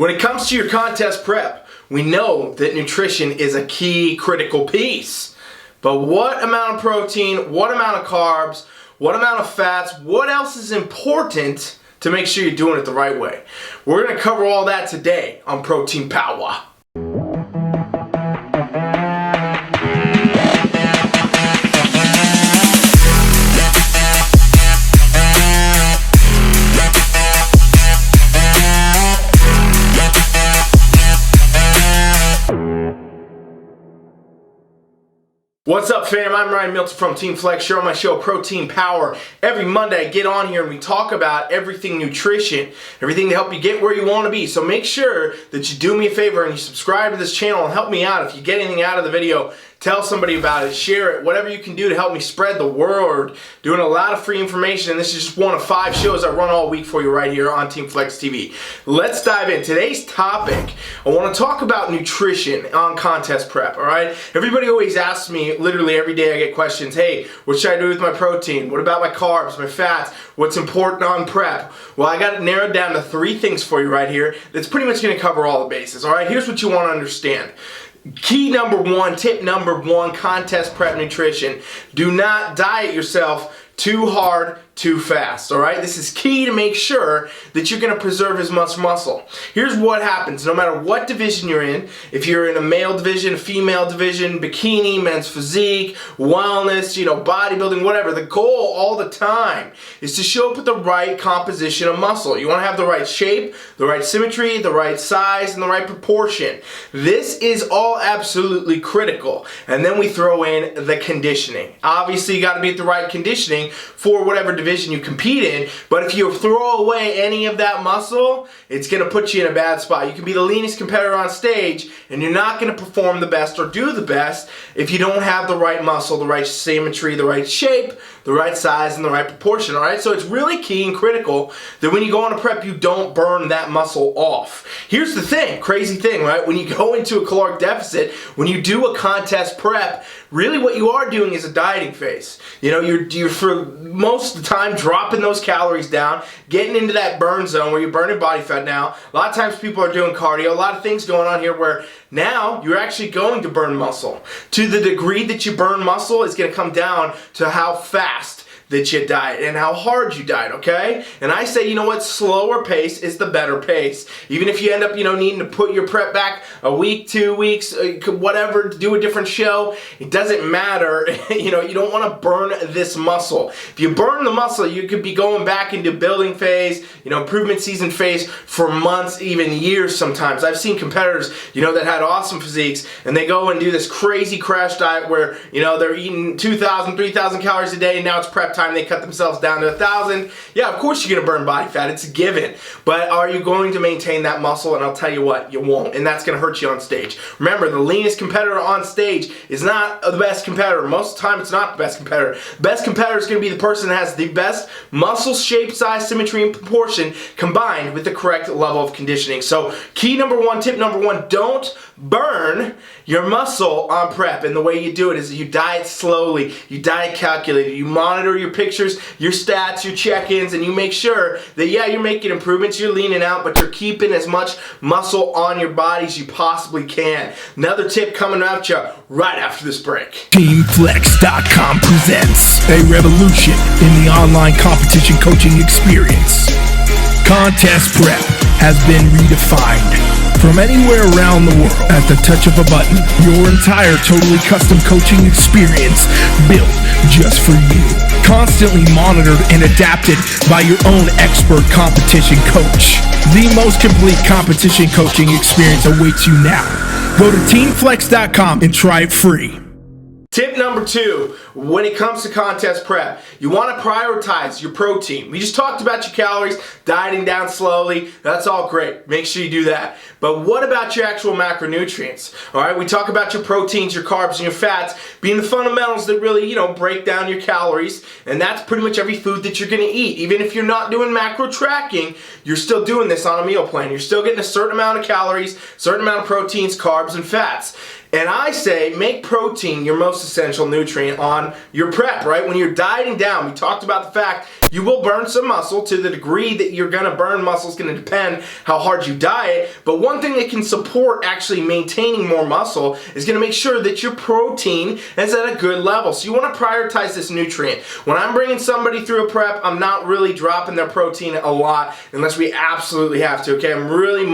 When it comes to your contest prep, we know that nutrition is a key critical piece. But what amount of protein, what amount of carbs, what amount of fats, what else is important to make sure you're doing it the right way? We're going to cover all that today on Protein Power. What's up, fam? I'm Ryan Milton from TeamFFLEX. You're on my show, Protein Power. Every Monday, I get on here and we talk about everything nutrition, everything to help you get where you want to be. So make sure that you do me a favor and you subscribe to this channel and help me out. If you get anything out of the video, tell somebody about it, share it, whatever you can do to help me spread the word. Doing a lot of free information, and this is just one of 5 shows I run all week for you right here on TeamFFLEX TV. Let's dive in. Today's topic, I want to talk about nutrition on contest prep, all right? Everybody always asks me, literally every day I get questions, hey, what should I do with my protein? What about my carbs, my fats? What's important on prep? Well, I got it narrowed down to 3 things for you right here that's pretty much going to cover all the bases, all right? Here's what you want to understand. Key number 1, tip number 1, contest prep nutrition. Do not diet yourself too hard, too fast, all right? This is key to make sure that you're going to preserve as much muscle. Here's what happens, no matter what division you're in, if you're in a male division, a female division, bikini, men's physique, wellness, bodybuilding, whatever, the goal all the time is to show up with the right composition of muscle. You want to have the right shape, the right symmetry, the right size, and the right proportion. This is all absolutely critical. And then we throw in the conditioning. Obviously, you got to be at the right conditioning for whatever division you compete in, but if you throw away any of that muscle, it's going to put you in a bad spot. You can be the leanest competitor on stage, and you're not going to perform the best or do the best if you don't have the right muscle, the right symmetry, the right shape, the right size, and the right proportion, all right? So it's really key and critical that when you go on a prep, you don't burn that muscle off. Here's the thing, crazy thing, right? When you go into a caloric deficit, when you do a contest prep, really what you are doing is a dieting phase. You're for most of the time dropping those calories down, getting into that burn zone where you're burning body fat now. A lot of times people are doing cardio, a lot of things going on here where now you're actually going to burn muscle. To the degree that you burn muscle is going to come down to how fast that you diet and how hard you diet, okay? And I say, slower pace is the better pace. Even if you end up, needing to put your prep back a week, 2 weeks, whatever, to do a different show, it doesn't matter. You don't want to burn this muscle. If you burn the muscle, you could be going back into building phase, improvement season phase for months, even years sometimes. I've seen competitors, that had awesome physiques, and they go and do this crazy crash diet where, they're eating 2,000, 3,000 calories a day, and now it's prep time. They cut themselves down to 1,000. Yeah, of course you're going to burn body fat. It's a given. But are you going to maintain that muscle? And I'll tell you what, you won't. And that's going to hurt you on stage. Remember, the leanest competitor on stage is not the best competitor. Most of the time, it's not the best competitor. The best competitor is going to be the person that has the best muscle, shape, size, symmetry, and proportion combined with the correct level of conditioning. So key number 1, tip number 1, don't burn your muscle on prep. And the way you do it is you diet slowly, you diet calculated, you monitor your pictures, your stats, your check-ins, and you make sure that, yeah, you're making improvements, you're leaning out, but you're keeping as much muscle on your body as you possibly can. Another tip coming at you right after this break. TeamFFLEX.com presents a revolution in the online competition coaching experience. Contest prep has been redefined. From anywhere around the world, at the touch of a button, your entire totally custom coaching experience built just for you. Constantly monitored and adapted by your own expert competition coach. The most complete competition coaching experience awaits you now. Go to TeamFFLEX.com and try it free. Tip number 2, when it comes to contest prep, you want to prioritize your protein. We just talked about your calories, dieting down slowly. That's all great. Make sure you do that. But what about your actual macronutrients? All right, we talk about your proteins, your carbs, and your fats being the fundamentals that really, break down your calories. And that's pretty much every food that you're going to eat. Even if you're not doing macro tracking, you're still doing this on a meal plan. You're still getting a certain amount of calories, certain amount of proteins, carbs, and fats. And I say make protein your most essential nutrient on your prep, right? When you're dieting down, we talked about the fact You will burn some muscle. To the degree that you're going to burn muscle is going to depend how hard you diet. But one thing that can support actually maintaining more muscle is going to make sure that your protein is at a good level. So you want to prioritize this nutrient. When I'm bringing somebody through a prep, I'm not really dropping their protein a lot unless we absolutely have to, okay? I'm really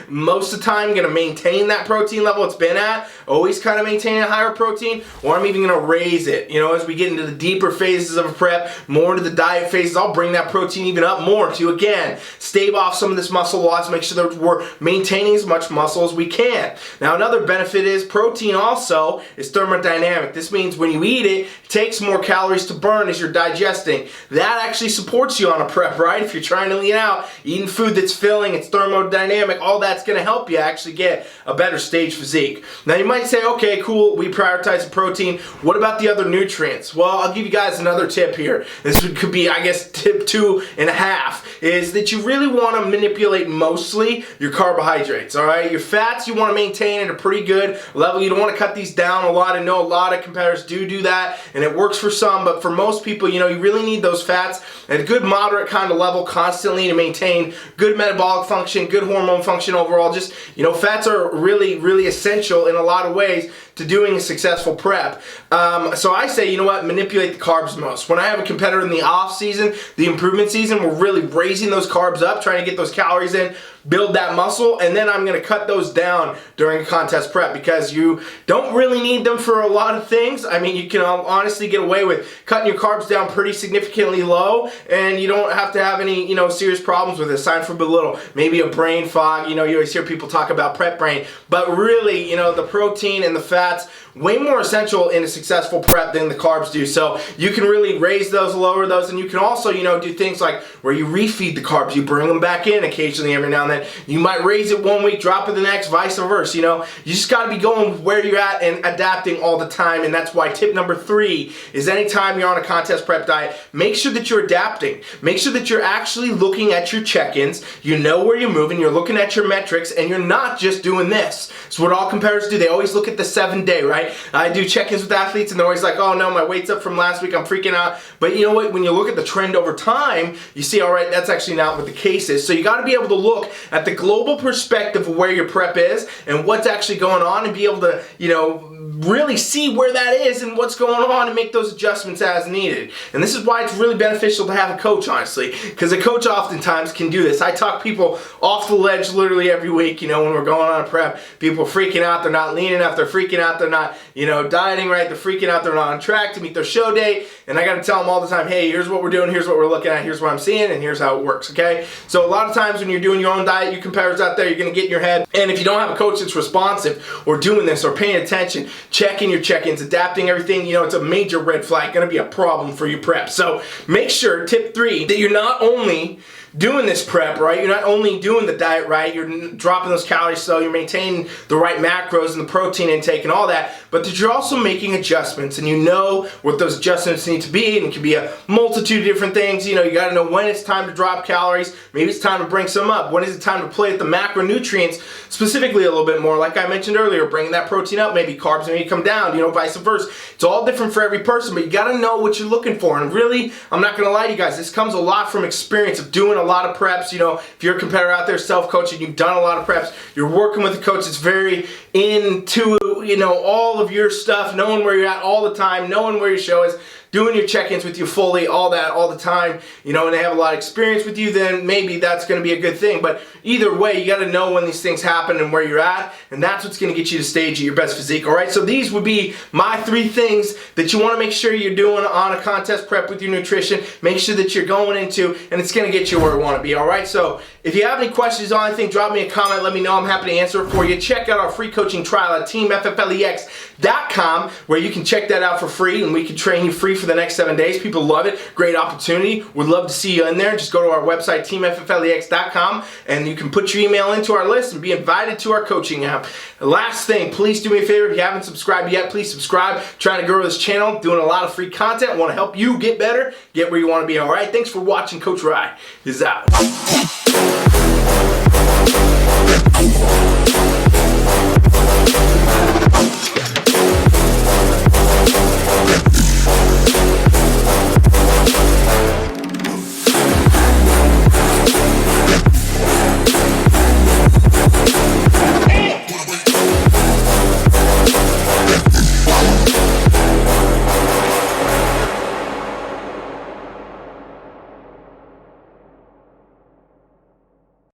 most of the time going to maintain that protein level it's been at, always kind of maintaining a higher protein, or I'm even going to raise it. You know, as we get into the deeper phases of a prep, more into the diet phases, I'll bring that protein even up more to, again, stave off some of this muscle loss, make sure that we're maintaining as much muscle as we can. Now, another benefit is protein also is thermodynamic. This means when you eat it, it takes more calories to burn as you're digesting. That actually supports you on a prep, right? If you're trying to lean out, eating food that's filling, it's thermodynamic, all that's going to help you actually get a better stage physique. Now, you might say, okay, cool, we prioritize the protein. What about the other nutrients? Well, I'll give you guys another tip here. This could be, I guess, tip 2.5, is that you really want to manipulate mostly your carbohydrates, all right? Your fats you want to maintain at a pretty good level. You don't want to cut these down a lot. I know a lot of competitors do that, and it works for some, but for most people, you know, you really need those fats at a good moderate kind of level constantly to maintain good metabolic function, good hormone function overall. Just, you know, fats are really essential in a lot of ways to doing a successful prep. So I say, you know what, manipulate the carbs most. When I have a competitor in the off season, the improvement season, we're really raising those carbs up, trying to get those calories in, build that muscle, and then I'm going to cut those down during a contest prep because you don't really need them for a lot of things. I mean, you can honestly get away with cutting your carbs down pretty significantly low, and you don't have to have any, you know, serious problems with it. Aside from a little, maybe a brain fog. You know, you always hear people talk about prep brain, but really, you know, the protein and the fats way more essential in a successful prep than the carbs do. So you can really raise those, lower those, and you can also, you know, do things like where you refeed the carbs, you bring them back in occasionally every now and then. You might raise it one week, drop it the next, vice versa. You know, you just got to be going where you're at and adapting all the time. And that's why tip number 3 is anytime you're on a contest prep diet, make sure that you're adapting. Make sure that you're actually looking at your check-ins. You know where you're moving, you're looking at your metrics, and you're not just doing this. So what all competitors do, they always look at the 7-day, right? I do check-ins with athletes and they're always like, oh no, my weight's up from last week, I'm freaking out. But you know what, when you look at the trend over time, you see, all right, that's actually not what the case is. So you got to be able to look at the global perspective of where your prep is and what's actually going on and be able to, you know, really see where that is and what's going on and make those adjustments as needed. And this is why it's really beneficial to have a coach, honestly, because a coach oftentimes can do this. I talk people off the ledge literally every week, you know, when we're going on a prep. People are freaking out, they're not lean enough, they're freaking out, they're not, you know, dieting right, they're freaking out, they're not on track to meet their show date, and I got to tell them all the time, hey, here's what we're doing, here's what we're looking at, here's what I'm seeing, and here's how it works, okay? So a lot of times when you're doing your own diet, you competitors out there, you're going to get in your head, and if you don't have a coach that's responsive or doing this or paying attention, checking your check-ins, adapting everything, you know, it's a major red flag, going to be a problem for your prep. So make sure, tip 3, that you're not only doing this prep, right? You're not only doing the diet right, you're dropping those calories so you're maintaining the right macros and the protein intake and all that, but that you're also making adjustments and you know what those adjustments need to be, and it can be a multitude of different things. You know, you got to know when it's time to drop calories, maybe it's time to bring some up, when is it time to play with the macronutrients specifically a little bit more, like I mentioned earlier, bringing that protein up, maybe carbs maybe come down, you know, vice versa. It's all different for every person, but you got to know what you're looking for. And really, I'm not going to lie to you guys, this comes a lot from experience of doing a lot of preps. You know, if you're a competitor out there self-coaching, you've done a lot of preps, you're working with a coach that's very into, you know, all of your stuff, knowing where you're at all the time, knowing where your show is, doing your check-ins with you fully, all that, all the time, you know, and they have a lot of experience with you, then maybe that's going to be a good thing. But either way, you got to know when these things happen and where you're at, and that's what's going to get you to stage at your best physique, all right? So these would be my 3 things that you want to make sure you're doing on a contest prep with your nutrition. Make sure that you're going into, and it's going to get you where you want to be, all right? So if you have any questions on anything, drop me a comment, let me know. I'm happy to answer it for you. Check out our free coaching trial at TeamFFLEX.com, where you can check that out for free, and we can train you free for the next 7 days. People love it. Great opportunity. Would love to see you in there. Just go to our website, TeamFFLEX.com, and you can put your email into our list and be invited to our coaching app. Last thing, please do me a favor. If you haven't subscribed yet, please subscribe. Trying to grow this channel, doing a lot of free content. Want to help you get better, get where you want to be. All right. Thanks for watching. Coach Rye is out.